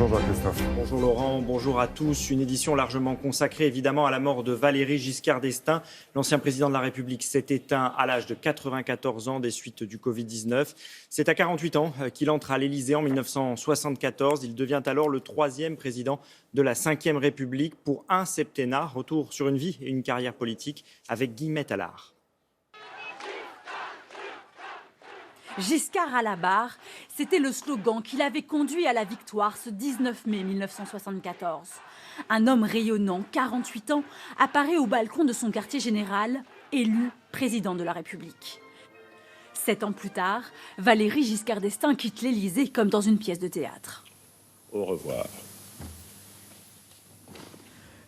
Bonjour Jean-Christophe. Bonjour Laurent, bonjour à tous. Une édition largement consacrée évidemment à la mort de Valéry Giscard d'Estaing. L'ancien président de la République s'est éteint à l'âge de 94 ans des suites du Covid-19. C'est à 48 ans qu'il entre à l'Élysée en 1974. Il devient alors le 3e président de la 5e République pour un septennat. Retour sur une vie et une carrière politique avec Guillemette Allard. Giscard à la barre, c'était le slogan qui l'avait conduit à la victoire ce 19 mai 1974. Un homme rayonnant, 48 ans, apparaît au balcon de son quartier général, élu président de la République. 7 ans plus tard, Valéry Giscard d'Estaing quitte l'Élysée comme dans une pièce de théâtre. Au revoir.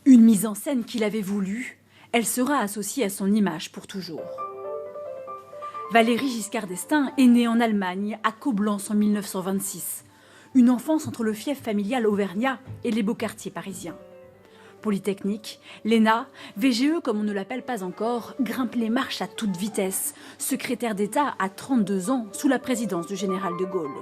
Une mise en scène qu'il avait voulu, elle sera associée à son image pour toujours. Valéry Giscard d'Estaing est né en Allemagne, à Coblence en 1926. Une enfance entre le fief familial auvergnat et les beaux quartiers parisiens. Polytechnique, l'ENA, VGE comme on ne l'appelle pas encore, grimpe les marches à toute vitesse. Secrétaire d'État à 32 ans sous la présidence du général de Gaulle.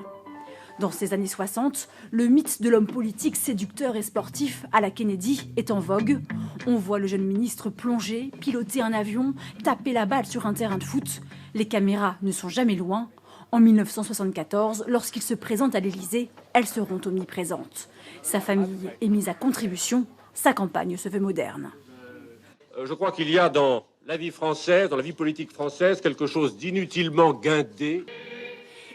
Dans ces années 60, le mythe de l'homme politique séducteur et sportif à la Kennedy est en vogue. On voit le jeune ministre plonger, piloter un avion, taper la balle sur un terrain de foot. Les caméras ne sont jamais loin. En 1974, lorsqu'il se présente à l'Élysée, elles seront omniprésentes. Sa famille est mise à contribution, sa campagne se veut moderne. Je crois qu'il y a dans la vie française, dans la vie politique française, quelque chose d'inutilement guindé.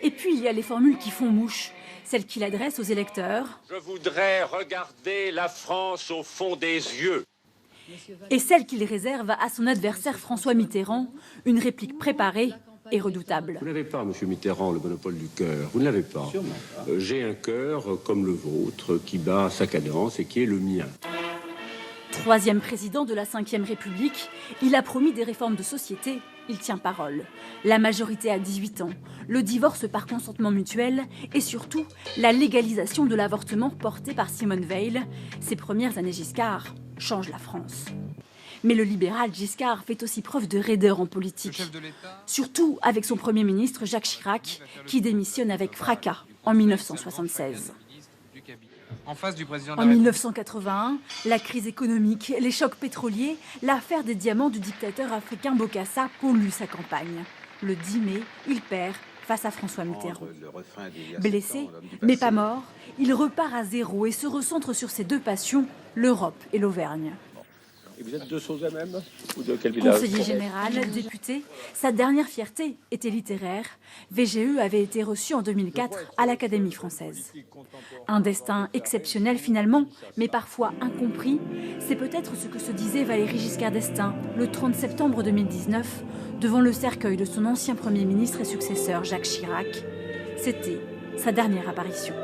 Et puis il y a les formules qui font mouche, celles qu'il adresse aux électeurs. Je voudrais regarder la France au fond des yeux. Et celles qu'il réserve à son adversaire François Mitterrand, une réplique préparée et redoutable. Vous n'avez pas, monsieur Mitterrand, le monopole du cœur. Vous ne l'avez pas. J'ai un cœur comme le vôtre, qui bat sa cadence et qui est le mien. 3e président de la 5e République, il a promis des réformes de société, il tient parole. La majorité à 18 ans, le divorce par consentement mutuel et surtout la légalisation de l'avortement porté par Simone Veil. Ses premières années Giscard changent la France. Mais le libéral Giscard fait aussi preuve de raideur en politique. Surtout avec son Premier ministre Jacques Chirac, qui démissionne avec fracas en 1976. En 1981, la crise économique, les chocs pétroliers, l'affaire des diamants du dictateur africain Bokassa polluent sa campagne. Le 10 mai, il perd face à François Mitterrand. Blessé, mais pas mort, il repart à zéro et se recentre sur ses deux passions, l'Europe et l'Auvergne. Et vous êtes de Sauzet-même ou de quel village? Conseiller général, député, sa dernière fierté était littéraire. VGE avait été reçu en 2004 à l'Académie française. Un destin exceptionnel finalement, mais parfois incompris. C'est peut-être ce que se disait Valéry Giscard d'Estaing le 30 septembre 2019 devant le cercueil de son ancien Premier ministre et successeur Jacques Chirac. C'était sa dernière apparition.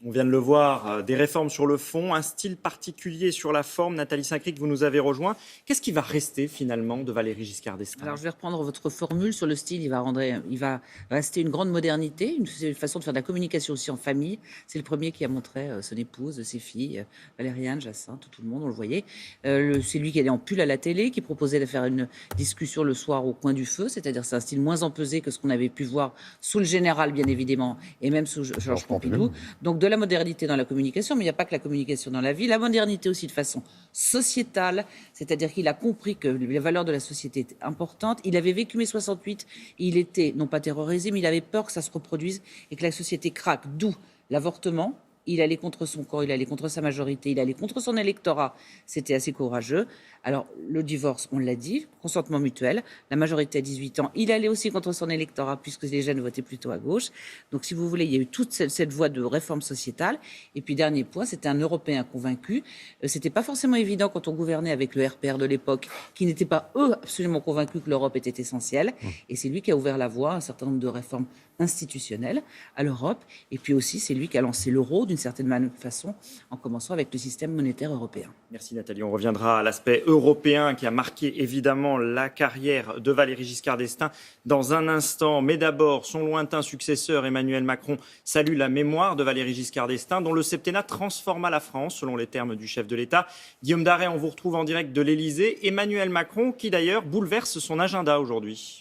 On vient de le voir, des réformes sur le fond, un style particulier sur la forme. Nathalie Saint-Cric, vous nous avez rejoint. Qu'est-ce qui va rester finalement de Valéry Giscard d'Estaing? Alors je vais reprendre votre formule sur le style. Il va rester une grande modernité, une façon de faire de la communication aussi en famille. C'est le premier qui a montré son épouse, ses filles, Valériane, Jacinthe, tout le monde, on le voyait. C'est lui qui allait en pull à la télé, qui proposait de faire une discussion le soir au coin du feu. C'est-à-dire c'est un style moins empesé que ce qu'on avait pu voir sous le général, bien évidemment, et même sous Georges Pompidou. Donc de la modernité dans la communication, mais il n'y a pas que la communication dans la vie, la modernité aussi de façon sociétale, c'est-à-dire qu'il a compris que les valeurs de la société étaient importantes. Il avait vécu mai 68, il était non pas terrorisé, mais il avait peur que ça se reproduise et que la société craque, d'où l'avortement. Il allait contre son corps, il allait contre sa majorité, il allait contre son électorat. C'était assez courageux. Alors, le divorce, on l'a dit, consentement mutuel. La majorité à 18 ans, il allait aussi contre son électorat puisque les jeunes votaient plutôt à gauche. Donc, si vous voulez, il y a eu toute cette voie de réforme sociétale. Et puis, dernier point, c'était un Européen convaincu. C'était pas forcément évident quand on gouvernait avec le RPR de l'époque, qui n'étaient pas, eux, absolument convaincus que l'Europe était essentielle. Et c'est lui qui a ouvert la voie à un certain nombre de réformes institutionnelles à l'Europe. Et puis aussi, c'est lui qui a lancé l'euro d'une certaine façon, en commençant avec le système monétaire européen. Merci Nathalie. On reviendra à l'aspect européen qui a marqué évidemment la carrière de Valéry Giscard d'Estaing dans un instant. Mais d'abord, son lointain successeur Emmanuel Macron salue la mémoire de Valéry Giscard d'Estaing, dont le septennat transforma la France, selon les termes du chef de l'État. Guillaume Darey, on vous retrouve en direct de l'Élysée. Emmanuel Macron, qui d'ailleurs bouleverse son agenda aujourd'hui.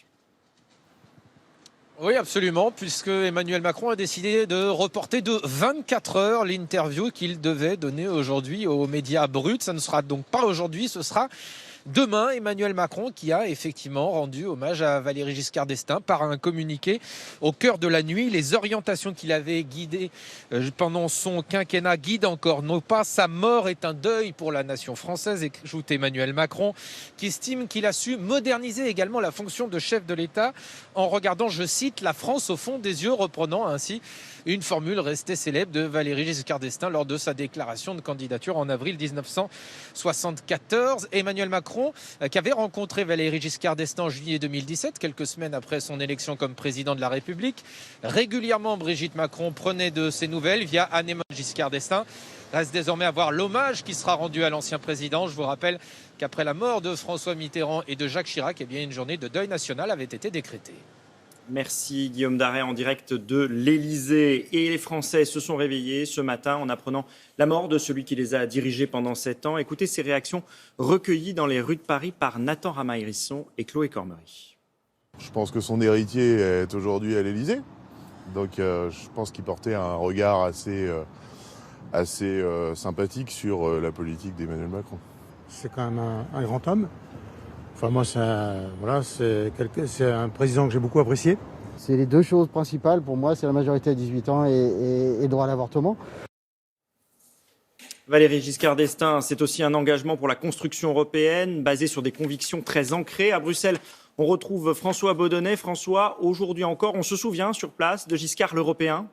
Oui, absolument, puisque Emmanuel Macron a décidé de reporter de 24 heures l'interview qu'il devait donner aujourd'hui aux médias bruts. Ça ne sera donc pas aujourd'hui, ce sera demain. Emmanuel Macron qui a effectivement rendu hommage à Valéry Giscard d'Estaing par un communiqué au cœur de la nuit. Les orientations qu'il avait guidées pendant son quinquennat guident encore non pas. Sa mort est un deuil pour la nation française, ajoute Emmanuel Macron, qui estime qu'il a su moderniser également la fonction de chef de l'État en regardant, je cite, la France au fond des yeux, reprenant ainsi une formule restée célèbre de Valéry Giscard d'Estaing lors de sa déclaration de candidature en avril 1974. Emmanuel Macron, qui avait rencontré Valéry Giscard d'Estaing en juillet 2017, quelques semaines après son élection comme président de la République. Régulièrement, Brigitte Macron prenait de ses nouvelles via Anne-Emmanuelle Giscard d'Estaing. Reste désormais à voir l'hommage qui sera rendu à l'ancien président. Je vous rappelle qu'après la mort de François Mitterrand et de Jacques Chirac, une journée de deuil national avait été décrétée. Merci Guillaume Darret en direct de l'Élysée. Et les Français se sont réveillés ce matin en apprenant la mort de celui qui les a dirigés pendant 7 ans. Écoutez ces réactions recueillies dans les rues de Paris par Nathan Rama-Hérisson et Chloé Cormery. Je pense que son héritier est aujourd'hui à l'Élysée. Donc je pense qu'il portait un regard assez sympathique sur la politique d'Emmanuel Macron. C'est quand même un grand homme. Enfin, moi, c'est un président que j'ai beaucoup apprécié. C'est les deux choses principales pour moi, c'est la majorité à 18 ans et le droit à l'avortement. Valéry Giscard d'Estaing, c'est aussi un engagement pour la construction européenne basé sur des convictions très ancrées. À Bruxelles, on retrouve François Baudonnet. François, aujourd'hui encore, on se souvient sur place de Giscard l'Européen ?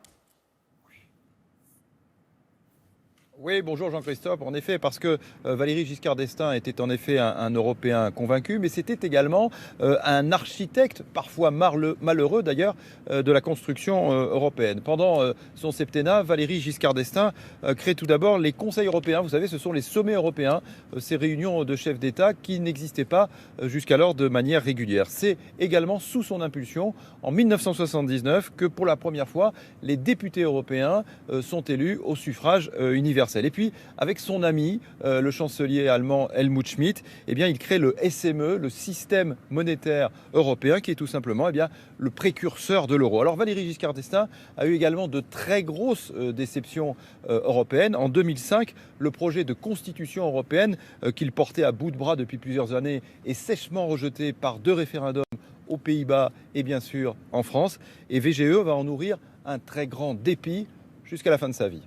Oui, bonjour Jean-Christophe. En effet, parce que Valéry Giscard d'Estaing était en effet un Européen convaincu, mais c'était également un architecte, parfois malheureux d'ailleurs, de la construction européenne. Pendant son septennat, Valéry Giscard d'Estaing crée tout d'abord les Conseils européens. Vous savez, ce sont les sommets européens, ces réunions de chefs d'État qui n'existaient pas jusqu'alors de manière régulière. C'est également sous son impulsion, en 1979, que pour la première fois, les députés européens sont élus au suffrage universel. Et puis, avec son ami, le chancelier allemand Helmut Schmidt, il crée le SME, le système monétaire européen, qui est tout simplement le précurseur de l'euro. Alors Valéry Giscard d'Estaing a eu également de très grosses déceptions européennes. En 2005, le projet de constitution européenne qu'il portait à bout de bras depuis plusieurs années est sèchement rejeté par 2 référendums aux Pays-Bas et bien sûr en France. Et VGE va en nourrir un très grand dépit jusqu'à la fin de sa vie.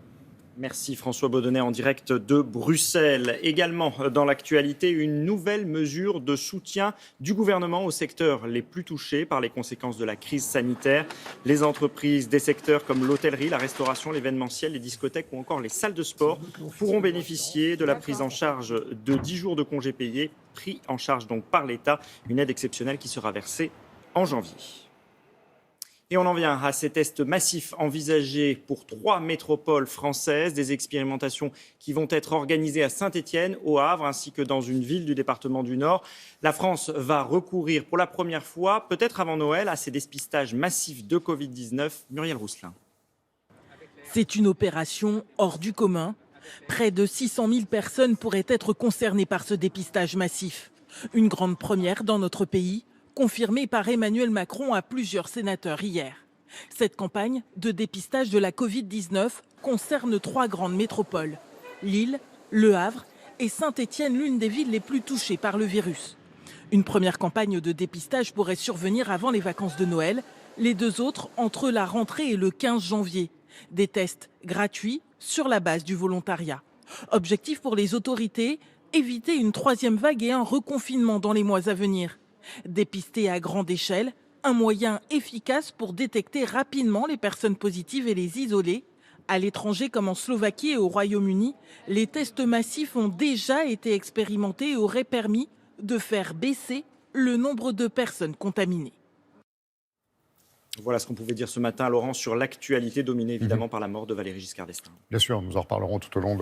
Merci François Baudonnet en direct de Bruxelles. Également dans l'actualité, une nouvelle mesure de soutien du gouvernement aux secteurs les plus touchés par les conséquences de la crise sanitaire. Les entreprises des secteurs comme l'hôtellerie, la restauration, l'événementiel, les discothèques ou encore les salles de sport pourront bénéficier de la prise en charge de 10 jours de congés payés, pris en charge donc par l'État, une aide exceptionnelle qui sera versée en janvier. Et on en vient à ces tests massifs envisagés pour 3 métropoles françaises, des expérimentations qui vont être organisées à Saint-Étienne, au Havre, ainsi que dans une ville du département du Nord. La France va recourir pour la première fois, peut-être avant Noël, à ces dépistages massifs de Covid-19. Muriel Rousselin. C'est une opération hors du commun. Près de 600 000 personnes pourraient être concernées par ce dépistage massif. Une grande première dans notre pays, confirmé par Emmanuel Macron à plusieurs sénateurs hier. Cette campagne de dépistage de la Covid-19 concerne 3 grandes métropoles, Lille, Le Havre et Saint-Étienne, l'une des villes les plus touchées par le virus. Une première campagne de dépistage pourrait survenir avant les vacances de Noël, les 2 autres entre la rentrée et le 15 janvier. Des tests gratuits sur la base du volontariat. Objectif pour les autorités, éviter une 3e vague et un reconfinement dans les mois à venir. Dépister à grande échelle, un moyen efficace pour détecter rapidement les personnes positives et les isoler. À l'étranger comme en Slovaquie et au Royaume-Uni, les tests massifs ont déjà été expérimentés et auraient permis de faire baisser le nombre de personnes contaminées. Voilà ce qu'on pouvait dire ce matin, Laurent, sur l'actualité dominée évidemment par la mort de Valéry Giscard d'Estaing. Bien sûr, nous en reparlerons tout au long de